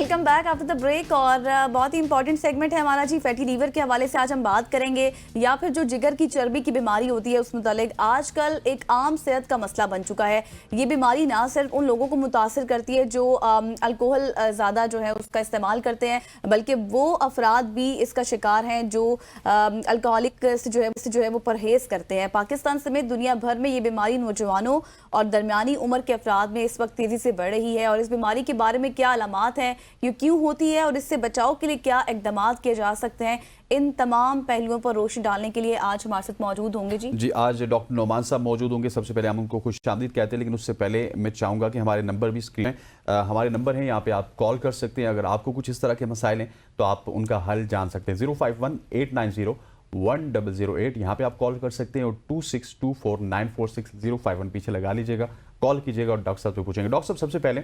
Welcome back after the break. और बहुत ही important segment है हमारा जी, फैटी लीवर के हवाले से आज हम बात करेंगे, या फिर जो जिगर की चर्बी की बीमारी होती है उस मुतालिक आजकल एक आम सेहत का मसला बन चुका है। ये बीमारी ना सिर्फ उन लोगों को मुतासर करती है जो अल्कोहल ज़्यादा जो है उसका इस्तेमाल करते हैं, बल्कि वो अफराद भी इसका शिकार हैं जो अल्कोहलिक से जो है वो परहेज़ करते हैं। पाकिस्तान समेत दुनिया भर में ये बीमारी नौजवानों और दरमियानी उम्र के अफराद में इस वक्त तेज़ी से बढ़ रही है। और इस बीमारी के बारे में क्या अलामात हैं, ये क्यों होती है और इससे बचाव के लिए क्या इकदाम किए जा सकते हैं, इन तमाम पहलुओं पर रोशनी डालने के लिए आज हमारे साथ मौजूद होंगे जी आज डॉक्टर नोमान साहब मौजूद होंगे। सबसे पहले हम उनको खुशामदीद कहते हैं, लेकिन उससे पहले मैं चाहूँगा कि हमारे नंबर भी स्क्रीन में हमारे नंबर हैं, यहाँ पे आप कॉल कर सकते हैं। अगर आपको कुछ इस तरह के मसाइल हैं तो आप उनका हल जान सकते हैं। 051-890-1008 यहाँ पे आप कॉल कर सकते हैं और 2624946051 पीछे लगा लीजिएगा, कॉल कीजिएगा और डॉक्टर साहब से पूछेंगे। डॉक्टर साहब, सबसे पहले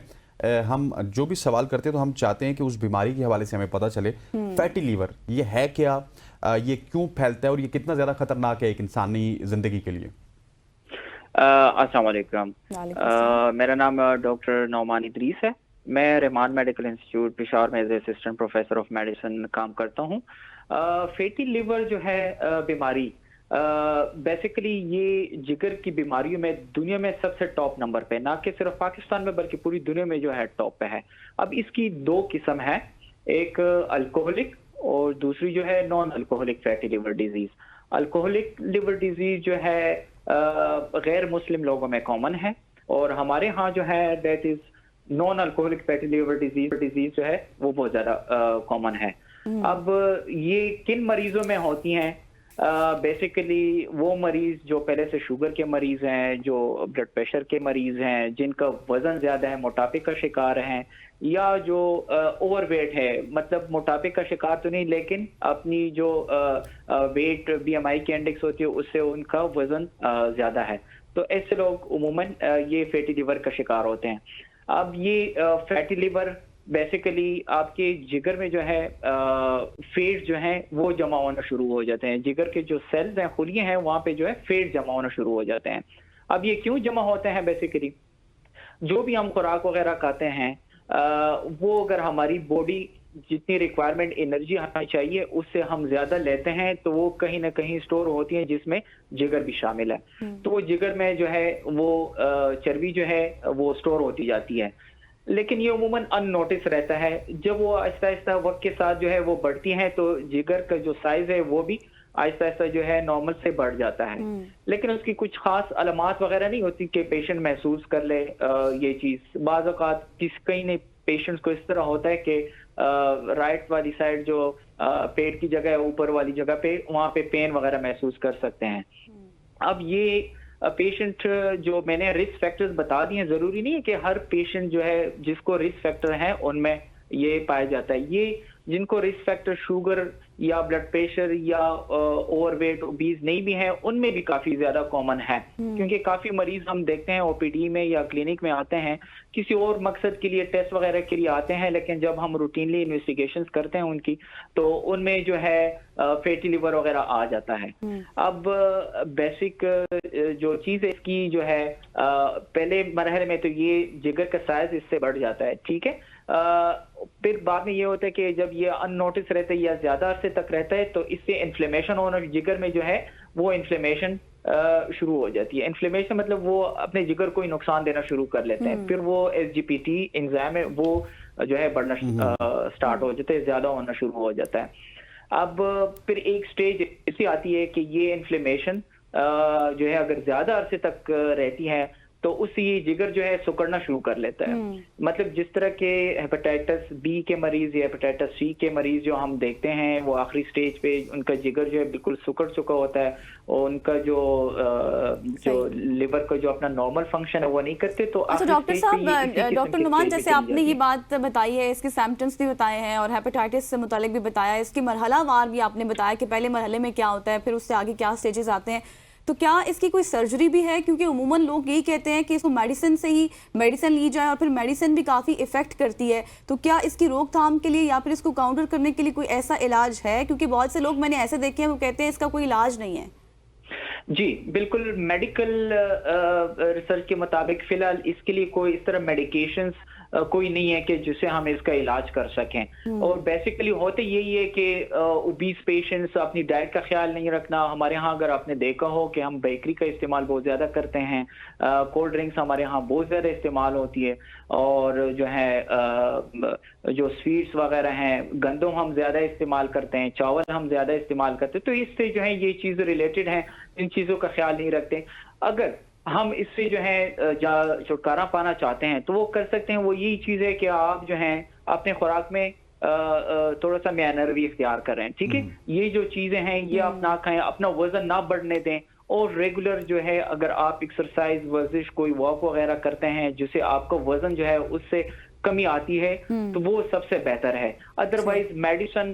हम जो भी सवाल करते हैं तो हम चाहते हैं कि उस बीमारी के हवाले से हमें पता चले, फैटी लीवर ये है क्या, ये क्यों फैलता है और ये कितना ज़्यादा खतरनाक है एक इंसानी ज़िंदगी के लिए। अस्सलाम वालेकुम। मेरा नाम डॉक्टर नौमान इदरीस है। मैं रहमान मेडिकल इंस्टीट्यूट पेशावर में as assistant professor of medicine काम करता हूँ। फैटी लिवर जो है बीमारी बेसिकली ये जिगर की बीमारियों में दुनिया में सबसे टॉप नंबर पे, ना कि सिर्फ पाकिस्तान में बल्कि पूरी दुनिया में जो है टॉप पे है। अब इसकी दो किस्म है, एक अल्कोहलिक और दूसरी जो है non alcoholic fatty liver disease. Alcoholic liver disease जो है गैर मुस्लिम लोगों में कॉमन है, और हमारे यहाँ जो है that is non alcoholic fatty liver disease जो है वो बहुत ज्यादा कॉमन है। अब ये किन मरीजों में होती हैं? बेसिकली वो मरीज जो पहले से शुगर के मरीज हैं, जो ब्लड प्रेशर के मरीज हैं, जिनका वजन ज्यादा है, मोटापे का शिकार हैं, या जो ओवरवेट है, मतलब मोटापे का शिकार तो नहीं लेकिन अपनी जो वेट बीएमआई की इंडेक्स होती है उससे उनका वजन ज्यादा है, तो ऐसे लोग उमूमन ये फैटी लिवर का शिकार होते हैं। अब ये फैटी लिवर बेसिकली आपके जिगर में जो है फैट जो है वो जमा होना शुरू हो जाते हैं। जिगर के जो सेल्स हैं, खुलिये हैं, वहां पे जो है फैट जमा होना शुरू हो जाते हैं। अब ये क्यों जमा होते हैं? बेसिकली जो भी हम खुराक वगैरह खाते हैं वो अगर हमारी बॉडी जितनी रिक्वायरमेंट एनर्जी आना चाहिए उससे हम ज्यादा लेते हैं तो वो कहीं ना कहीं स्टोर होती है, जिसमें जिगर भी शामिल है। तो वो जिगर में जो है वो चर्बी जो है वो स्टोर होती जाती है, लेकिन ये उमूमन अननोटिस रहता है। जब वो आहिस्ता आहिस्ता वक्त के साथ जो है वो बढ़ती हैं तो जिगर का जो साइज है वो भी आहिस्ता आहिस्ता जो है नॉर्मल से बढ़ जाता है, लेकिन उसकी कुछ खास अलामात वगैरह नहीं होती कि पेशेंट महसूस कर ले ये चीज। बाज़ औक़ात कहीं नहीं पेशेंट्स को इस तरह होता है कि राइट वाली साइड जो पेट की जगह है, ऊपर वाली जगह पे, वहां पे पेन वगैरह महसूस कर सकते हैं। अब ये पेशेंट जो मैंने रिस्क फैक्टर्स बता दिए, जरूरी नहीं है कि हर पेशेंट जो है जिसको रिस्क फैक्टर है उनमें ये पाया जाता है। ये जिनको रिस्क फैक्टर शुगर या ब्लड प्रेशर या ओवरवेट ओबीज नहीं भी है उनमें भी काफी ज्यादा कॉमन है, क्योंकि काफी मरीज हम देखते हैं ओपीडी में या क्लिनिक में आते हैं किसी और मकसद के लिए, टेस्ट वगैरह के लिए आते हैं, लेकिन जब हम रूटीनली इन्वेस्टिगेशंस करते हैं उनकी तो उनमें जो है फैटी लिवर वगैरह आ जाता है। अब बेसिक जो चीज है इसकी जो है पहले मरहले में तो ये जिगर का साइज इससे बढ़ जाता है, ठीक है। फिर बाद में ये होता है कि जब ये अननोटिस रहता है या ज्यादा अरसे तक रहता है तो इससे इन्फ्लेमेशन होना, जिगर में जो है वो इन्फ्लेमेशन शुरू हो जाती है। इन्फ्लेमेशन मतलब वो अपने जिगर को ही नुकसान देना शुरू कर लेते हैं, फिर वो SGPT एंजाइम है वो जो है बढ़ना स्टार्ट हो जाता है, ज्यादा होना शुरू हो जाता है। अब फिर एक स्टेज ऐसी आती है कि ये इन्फ्लेमेशन जो है अगर ज्यादा अरसे तक रहती है तो उससे ये जिगर जो है सुकड़ना शुरू कर लेता है। मतलब जिस तरह के हेपेटाइटिस बी के मरीज या हेपेटाइटिस सी के मरीज जो हम देखते हैं वो आखिरी स्टेज पे उनका जिगर जो है बिल्कुल सुकड़ चुका होता है और उनका जो लिवर का जो अपना नॉर्मल फंक्शन है वो नहीं करते। तो अच्छा डॉक्टर साहब, डॉक्टर नुमान, जैसे आपने ये बात बताई है, इसके सिम्टम्स भी बताए हैं और हेपेटाइटिस से मुतालिक भी बताया है, इसकी मरहलावार भी आपने बताया कि पहले मरहले में क्या होता है, फिर उससे आगे क्या स्टेजेस आते हैं, तो क्या इसकी कोई सर्जरी भी है? क्योंकि उमूमन लोग यही कहते हैं कि इसको मेडिसिन से ही मेडिसिन ली जाए और फिर मेडिसिन भी काफ़ी इफेक्ट करती है, तो क्या इसकी रोकथाम के लिए या फिर इसको काउंटर करने के लिए कोई ऐसा इलाज है? क्योंकि बहुत से लोग मैंने ऐसे देखे हैं वो कहते हैं इसका कोई इलाज नहीं है। जी बिल्कुल, मेडिकल रिसर्च के मुताबिक फिलहाल इसके लिए कोई इस तरह मेडिकेशंस कोई नहीं है कि जिससे हम इसका इलाज कर सकें। और बेसिकली होते यही है कि ओबीस पेशेंट्स अपनी डाइट का ख्याल नहीं रखना। हमारे यहाँ अगर आपने देखा हो कि हम बेकरी का इस्तेमाल बहुत ज़्यादा करते हैं, कोल्ड ड्रिंक्स हमारे यहाँ बहुत ज़्यादा इस्तेमाल होती है, और जो है जो स्वीट्स वगैरह हैं, गंदम हम ज़्यादा इस्तेमाल करते हैं, चावल हम ज़्यादा इस्तेमाल करते हैं, तो इससे जो है ये चीज़ रिलेटेड हैं, इन चीज़ों का ख्याल नहीं रखते। अगर हम इससे जो है छुटकारा पाना चाहते हैं तो वो कर सकते हैं। वो यही चीज़ है कि आप जो है अपने खुराक में थोड़ा सा मैनर भी इख्तियार करें, ठीक है। ये जो चीज़ें हैं ये आप ना खाएं, अपना वजन ना बढ़ने दें, और रेगुलर जो है अगर आप एक्सरसाइज वर्जिश कोई वॉक वगैरह करते हैं जिससे आपका वजन जो है उससे कमी आती है तो वो सबसे बेहतर है। अदरवाइज मेडिसिन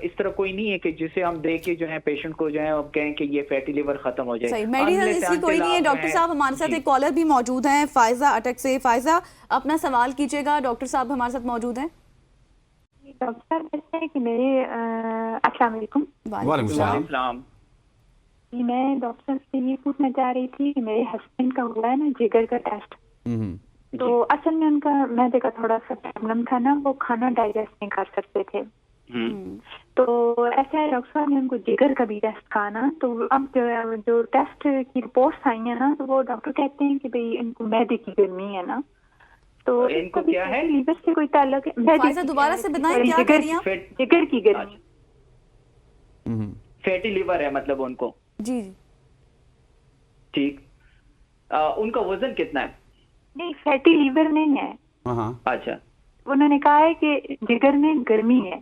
इस तरह कोई नहीं है कि जिसे हम दे के जो है पेशेंट को जो है अब कहें कि ये फैटी लिवर खत्म हो जाए। मेडिसिन इसकी कोई नहीं है। डॉक्टर साहब हमारे साथ एक कॉलर भी मौजूद हैं फायजा अटक से। फायजा, अपना सवाल कीजिएगा, डॉक्टर साहब हमारे साथ मौजूद हैं। डॉक्टर साहब कहते हैं कि मेरे अस्सलाम वालेकुम। वालेकुम सलाम। मैं डॉक्टर से ये पूछना चाह रही थी कि मेरे हस्बैंड का हुआ है ना जिगर का टेस्ट, तो असल में उनका मैदे का थोड़ा सा प्रॉब्लम था ना, वो खाना डाइजेस्ट नहीं कर सकते थे। तो ऐसा है डॉक्टर साहब ने उनको जिगर का भी टेस्ट कहा ना, तो अब जो टेस्ट की रिपोर्ट्स आई है ना, तो वो डॉक्टर कहते हैं कि भाई इनको मैदे की गर्मी है ना, तो इनको क्या है, लीवर से कोई ताल्लुक है? दोबारा से बताएं क्या कह रही हैं? जिगर की गर्मी, फैटी लिवर है मतलब उनको। जी ठीक। उनका वजन कितना है? नहीं, फैटी लीवर नहीं है। अच्छा, उन्होंने कहा है कि जिगर में गर्मी है।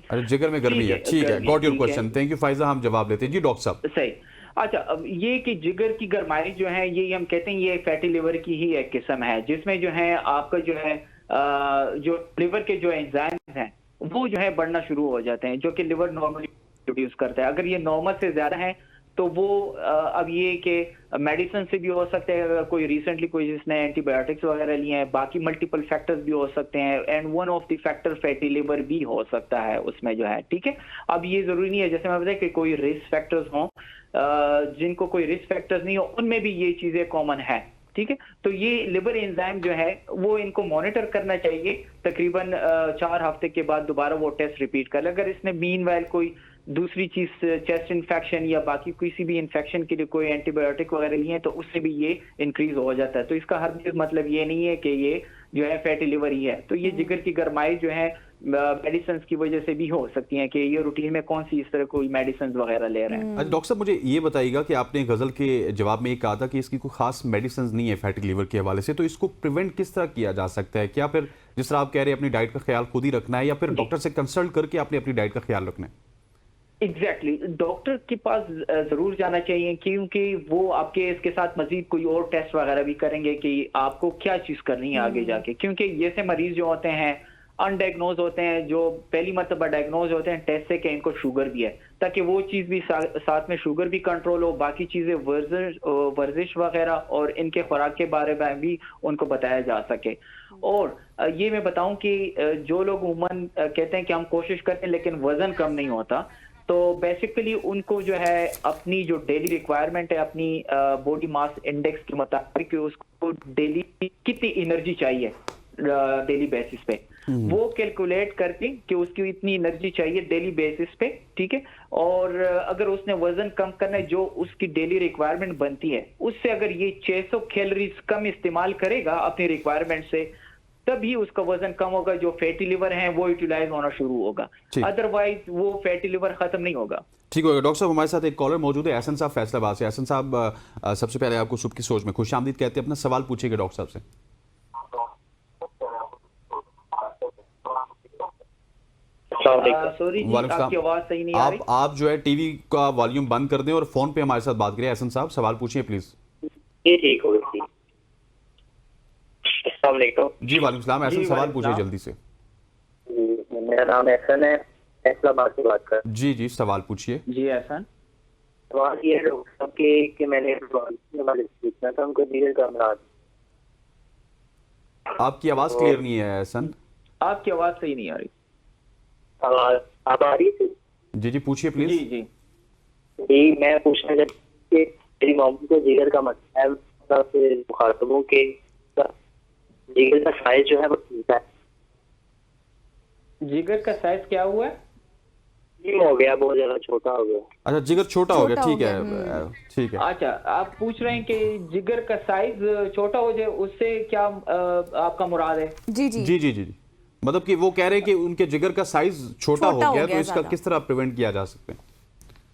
अरे जिगर में गर्मी है, ठीक है, got your question, thank you Faiza, हम जवाब लेते हैं। जी डॉक्टर साहब। सही। अच्छा, अब ये कि जिगर की गरमाई जो है ये हम कहते हैं ये फैटी लिवर की ही एक किस्म है, जिसमें जो है आपका जो है जो लिवर के जो एंजाइम्स हैं वो जो है बढ़ना शुरू हो जाते हैं, जो कि लिवर नॉर्मली प्रोड्यूस करता है। अगर ये नॉर्मल से ज्यादा है तो वो अब ये कि मेडिसिन से भी हो सकते हैं, अगर कोई रिसेंटली कोई जिसने एंटीबायोटिक्स वगैरह लिए हैं, बाकी मल्टीपल फैक्टर्स भी हो सकते हैं, and one of the factor fatty liver भी हो सकता है उसमें जो है, ठीक है। अब ये जरूरी नहीं है, जैसे मैं बताया कि कोई रिस्क फैक्टर्स हों, जिनको कोई रिस्क फैक्टर्स नहीं हो उनमें भी ये चीजें कॉमन है, ठीक है। तो ये लिवर एंजाइम जो है वो इनको मॉनिटर करना चाहिए, तकरीबन 4 हफ्ते के बाद दोबारा वो टेस्ट रिपीट कर ले। अगर इसने मीनवाइल कोई दूसरी चीज चेस्ट इन्फेक्शन या बाकी किसी भी इन्फेक्शन के लिए कोई एंटीबायोटिक वगैरह लिए हैं तो उससे भी ये इंक्रीज हो जाता है। तो इसका हर मतलब ये नहीं है कि ये जो है फैटी लिवर ही है। तो ये जिगर की गरमाई जो है मेडिसिन की वजह से भी हो सकती है कि ये रूटीन में कौन सी इस तरह कोई मेडिसिन वगैरह ले रहे हैं। अच्छा डॉक्टर साहब, मुझे ये बताइएगा कि आपने गजल के जवाब में ये कहा था कि इसकी कोई खास मेडिसिन नहीं है फैटी लिवर के हवाले से, तो इसको प्रिवेंट किस तरह किया जा सकता है? क्या फिर जिस तरह आप कह रहे हैं अपनी डाइट का ख्याल खुद ही रखना है, या फिर डॉक्टर से कंसल्ट करके आपने अपनी डाइट का ख्याल रखना है? एग्जैक्टली डॉक्टर के पास जरूर जाना चाहिए, क्योंकि वो आपके इसके साथ मजीद कोई और टेस्ट वगैरह भी करेंगे कि आपको क्या चीज करनी है आगे जाके, क्योंकि जैसे मरीज जो होते हैं अनडायग्नोज होते हैं, जो पहली मरतबा डायग्नोज होते हैं टेस्ट से कि इनको शुगर भी है, ताकि वो चीज़ भी साथ में शुगर भी कंट्रोल हो, बाकी चीज़ें वर्जिश वगैरह और इनके खुराक के बारे में भी उनको बताया जा सके। और ये मैं बताऊं कि जो लोग उमूमन कहते हैं कि हम कोशिश करते हैं लेकिन वजन कम नहीं होता, तो बेसिकली उनको जो है अपनी जो डेली रिक्वायरमेंट है अपनी बॉडी मास इंडेक्स के मुताबिक उसको डेली कितनी एनर्जी चाहिए डेली बेसिस पे, वो कैलकुलेट करके कि उसकी इतनी एनर्जी चाहिए डेली बेसिस पे, ठीक है। और अगर उसने वजन कम करना है जो उसकी डेली रिक्वायरमेंट बनती है उससे अगर ये 600 कैलोरीज कम इस्तेमाल करेगा अपनी रिक्वायरमेंट से, तभी उसका वजन कम होगा, जो फैटी लिवर है वो यूटिलाइज होना शुरू होगा, अदरवाइज वो फैटी लिवर खत्म नहीं होगा। ठीक होगा। डॉक्टर साहब हमारे साथ एक कॉलर मौजूद है एहसन साहब फैसलाबाद से। एहसन साहब सबसे पहले आपको सुबह की सोच में खुशामदीद कहते हैं, अपना सवाल पूछिएगा डॉक्टर साहब से। सॉरी जी, आपकी आवाज सही नहीं आ रही। आप जो है टीवी का वॉल्यूम बंद कर दें और फोन पे हमारे साथ बात करें। एहसन साहब सवाल पूछिए प्लीज। ये ठीक हो गई। अस्सलाम वालेकुम। जी वालेकुम सलाम। एहसन सवाल पूछिए जल्दी से। मेरा नाम एहसन है, फैसलाबाद से बात कर। जी जी सवाल पूछिए। जी एहसन, सवाल ये है डॉक्टर साहब कि मैंने पूछना था उनको जिगर का अमराज। आपकी आवाज क्लियर नहीं है एहसन। आपकी आवाज सही नहीं आ रही। आवाज आप आ रही थी? जी जी पूछिए प्लीज। जी जी जी मैं पूछना चाहती कि मेरी मम्मी को जिगर का मसला है, मुखातबों के जिगर का साइज जो है वो ठीक है। जिगर का साइज क्या हुआ है? स्लिम हो गया, बहुत ज्यादा छोटा हो गया। अच्छा, जिगर छोटा हो गया, छोटा हो ठीक गया, है, ठीक है। अच्छा, आप पूछ रहे हैं कि जिगर का साइज छोटा हो जाए, उससे क्या आपका मुराद है? जी जी जी जी जी जी, मतलब कि वो कह रहे हैं कि उनके जिगर का साइज छोटा हो गया, तो इसका ज्यादा। किस तरह प्रिवेंट किया जा सकता है?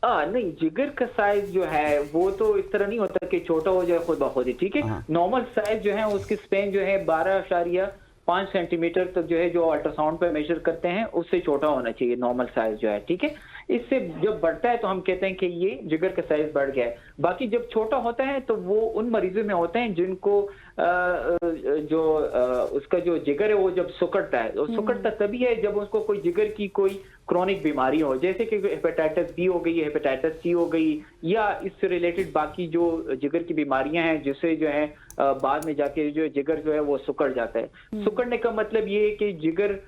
नहीं, जिगर का साइज जो है वो तो इस तरह नहीं होता कि छोटा हो जाए खुद ब खुद ही, ठीक है। हाँ। नॉर्मल साइज जो है उसकी स्पेन जो है 12.5 सेंटीमीटर तक जो है, जो अल्ट्रासाउंड पे मेजर करते हैं उससे छोटा होना चाहिए नॉर्मल साइज जो है, ठीक है। इससे जब बढ़ता है तो हम कहते हैं कि ये जिगर का साइज बढ़ गया है। बाकी जब छोटा होता है तो वो उन मरीजों में होते हैं जिनको उसका जो जिगर है वो जब सुकड़ता है, तो सुकड़ता तभी है जब उसको कोई जिगर की कोई क्रॉनिक बीमारी हो, जैसे कि हेपेटाइटिस बी हो गई, हेपेटाइटिस सी हो गई, या इससे रिलेटेड बाकी जो जिगर की बीमारियां हैं, जिससे जो है बाद में जाके जो जिगर जो है वो सुकड़ जाता है। सुकड़ने का मतलब ये है कि जिगर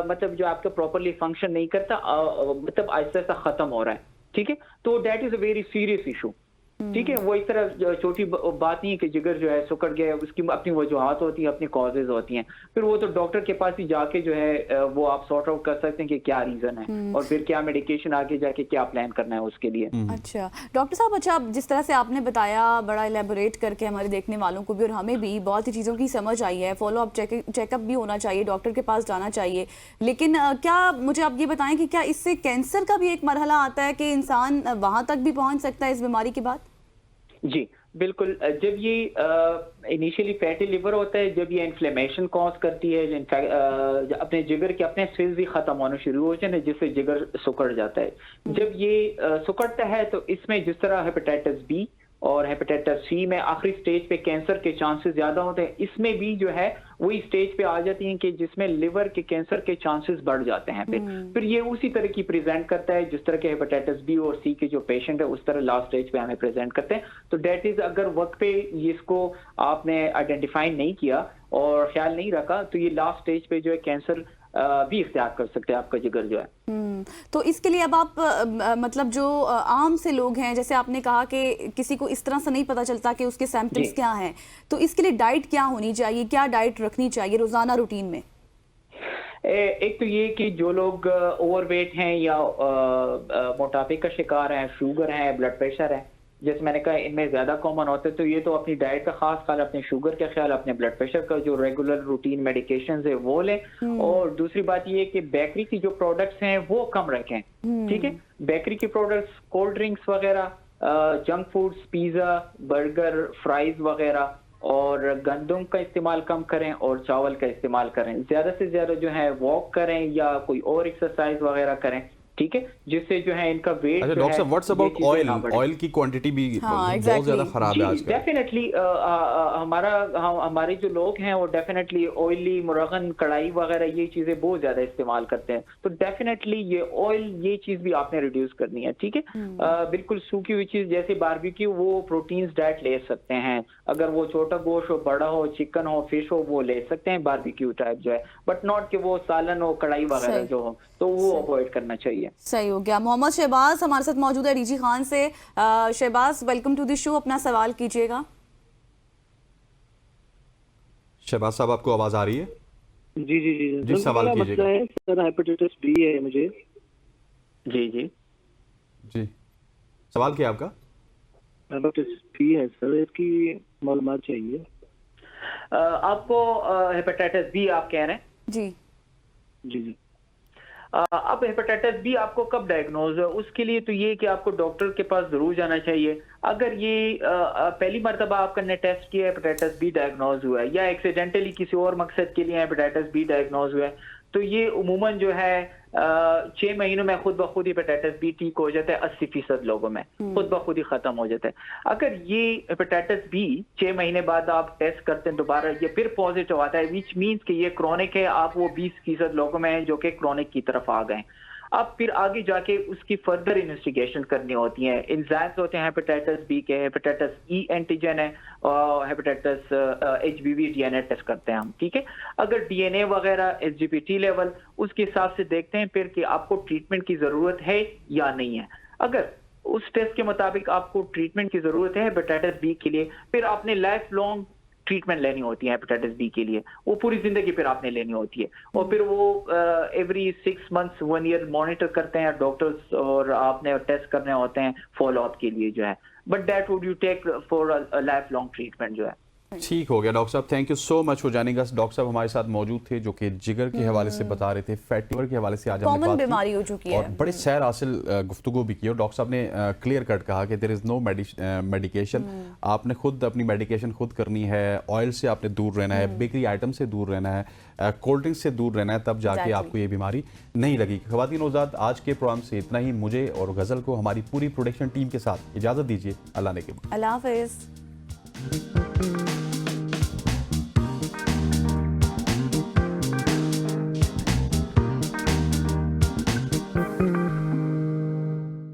मतलब जो आपका प्रॉपरली फंक्शन नहीं करता, मतलब आहिस्ता आहिस्ता खत्म हो रहा है, ठीक है। तो that is a very serious issue, ठीक है। वो इस तरह छोटी बात नहीं है कि जिगर जो है सुकड़ गया है, उसकी अपनी वजूहात होती हैं, अपनी कॉजेज होती हैं। फिर वो तो डॉक्टर के पास ही जाके जो है वो आप सॉर्ट आउट कर सकते हैं कि क्या रीजन है और फिर क्या मेडिकेशन आगे जाके क्या प्लान करना है उसके लिए। अच्छा डॉक्टर साहब, अच्छा जिस तरह से आपने बताया, बड़ा इलेबोरेट करके हमारे देखने वालों को भी और हमें भी बहुत ही चीज़ों की समझ आई है। फॉलो अप चेकअप भी होना चाहिए, डॉक्टर के पास जाना चाहिए। लेकिन क्या मुझे आप ये बताएं कि क्या इससे कैंसर का भी एक मरहला आता है कि इंसान वहां तक भी पहुंच सकता है इस बीमारी के बाद? जी बिल्कुल। जब ये इनिशियली फैटी लिवर होता है, जब ये इन्फ्लेमेशन कॉज करती है, अपने जिगर के अपने सेल्स ही खत्म होना शुरू हो जाए, जिससे जिगर सुकड़ जाता है। जब ये सुकड़ता है तो इसमें जिस तरह हेपेटाइटिस बी और हेपेटाइटिस सी में आखिरी स्टेज पे कैंसर के चांसेस ज्यादा होते हैं, इसमें भी जो है वही स्टेज पे आ जाती हैं कि जिसमें लिवर के कैंसर के चांसेस बढ़ जाते हैं। फिर ये उसी तरह की प्रेजेंट करता है जिस तरह के हेपेटाइटिस बी और सी के जो पेशेंट है उस तरह लास्ट स्टेज पे हमें प्रेजेंट करते हैं। तो डेट इज, अगर वक्त पे इसको आपने आइडेंटिफाई नहीं किया और ख्याल नहीं रखा तो ये लास्ट स्टेज पे जो है कैंसर भी इख्तियार कर सकते हैं आपका जिगर जो है। तो इसके लिए अब आप मतलब जो आम से लोग हैं, जैसे आपने कहा कि किसी को इस तरह से नहीं पता चलता कि उसके सिम्पटम्स क्या हैं, तो इसके लिए डाइट क्या होनी चाहिए, क्या डाइट रखनी चाहिए रोजाना रूटीन में? एक तो ये कि जो लोग ओवरवेट हैं या मोटापे का शिकार हैं, शुगर है, ब्लड प्रेशर है, जैसे मैंने कहा इनमें ज्यादा कॉमन होते हैं, तो ये तो अपनी डाइट का खास ख्याल, अपने शुगर का ख्याल, अपने ब्लड प्रेशर का जो रेगुलर रूटीन मेडिकेशन है वो लें। और दूसरी बात ये है कि बेकरी की जो प्रोडक्ट्स हैं वो कम रखें, ठीक है। बेकरी की प्रोडक्ट्स, कोल्ड ड्रिंक्स वगैरह, junk foods, pizza, burger, fries वगैरह, और गंदम का इस्तेमाल कम करें और चावल का इस्तेमाल करें। ज्यादा से ज्यादा जो है वॉक करें या कोई और एक्सरसाइज वगैरह करें, ठीक है, जिससे जो है इनका वेट। अच्छा डॉक्टर साहब, व्हाट्स अबाउट ऑयल? ऑयल की क्वांटिटी भी बहुत ज्यादा खराब है आजकल। डेफिनेटली हमारे जो लोग हैं वो डेफिनेटली ऑयली, मुरगन, कढ़ाई वगैरह ये चीजें बहुत ज्यादा इस्तेमाल करते हैं, तो डेफिनेटली ये ऑयल, ये चीज भी आपने रिड्यूस करनी है, ठीक है। बिल्कुल सूखी हुई चीज जैसे बारबेक्यू, वो प्रोटीन्स डाइट ले सकते हैं। अगर वो छोटा गोश्त हो, बड़ा हो, चिकन हो, फिश हो, वो ले सकते हैं बारबेक्यू टाइप जो है, बट नॉट कि वो सालन हो, कढ़ाई वगैरह जो हो, तो वो अवॉइड करना चाहिए। सही हो गया। मोहम्मद शहबाज हमारे साथ मौजूद है डीजी खान से। Shahbaz, welcome to the show, अपना सवाल कीजिएगा। शहबाज साहब, आपको आवाज आ रही है? जी जी जी जी, सवाल कीजिएगा। सर हेपेटाइटिस बी है मुझे। जी जी जी, सवाल क्या है आपका? हेपेटाइटिस बी है सर, इसकी मालूमात चाहिए। आपको हेपेटाइटिस बी आप कह रहे हैं? जी जी जी। अब हेपेटाइटिस बी आपको कब डायग्नोज है, उसके लिए तो ये कि आपको डॉक्टर के पास जरूर जाना चाहिए। अगर ये पहली मरतबा आपका ने टेस्ट किया, हेपेटाइटिस बी डायग्नोज हुआ है, या एक्सीडेंटली किसी और मकसद के लिए हेपेटाइटिस बी डायग्नोज हुआ है, तो ये उमूमन जो है 6 महीनों में खुद ब खुद हेपेटाइटिस बी ठीक हो जाता है। 80% लोगों में खुद ब खुद ही खत्म हो जाता है। अगर ये हेपेटाइटिस बी 6 महीने बाद आप टेस्ट करते हैं दोबारा, ये फिर पॉजिटिव आता है, विच मीन्स कि ये क्रॉनिक है, आप वो 20% लोगों में हैं जो कि क्रॉनिक की तरफ आ गए। अब फिर आगे जाके उसकी फर्दर इन्वेस्टिगेशन करनी होती है। एंजाइम्स होते हैं हेपेटाइटिस बी के, हेपेटाइटिस ई एंटीजन है, और हेपेटाइटिस HBV DNA टेस्ट करते हैं हम, ठीक है। अगर DNA वगैरह, SGPT लेवल, उसके हिसाब से देखते हैं फिर कि आपको ट्रीटमेंट की जरूरत है या नहीं है। अगर उस टेस्ट के मुताबिक आपको ट्रीटमेंट की जरूरत है हेपेटाइटिस बी के लिए, फिर आपने लाइफ लॉन्ग ट्रीटमेंट लेनी होती है हेपेटाइटिस बी के लिए, वो पूरी जिंदगी फिर आपने लेनी होती है। और फिर वो एवरी 6 मंथ्स 1 ईयर मॉनिटर करते हैं डॉक्टर्स, और आपने टेस्ट करने होते हैं फॉलो अप के लिए जो है, but that would you take for a life long treatment जो है। ठीक हो गया डॉक्टर साहब, thank you so much for joining us. Doctor साहब हमारे साथ मौजूद थे जो कि जिगर के हवाले से बता रहे थे, फैटी लिवर के हवाले से आज हमने कॉमन बात की बीमारी हो चुकी है और बड़े सैर हासिल गुफ्तगू भी की। और डॉक्टर साहब ने क्लियर कट कहा कि देयर इज नो मेडिकेशन, आपने खुद अपनी मेडिकेशन खुद करनी है, ऑयल से आपने दूर रहना है, बेकरी आइटम से दूर रहना है, कोल्ड ड्रिंक से दूर रहना है, तब जाके आपको ये बीमारी नहीं लगी। ख़वातीन औज़ात, आज के प्रोग्राम से इतना ही। मुझे और गज़ल को हमारी पूरी प्रोडक्शन टीम के साथ इजाज़त दीजिए। अल्लाह ने के। अल्लाह हाफ़िज़।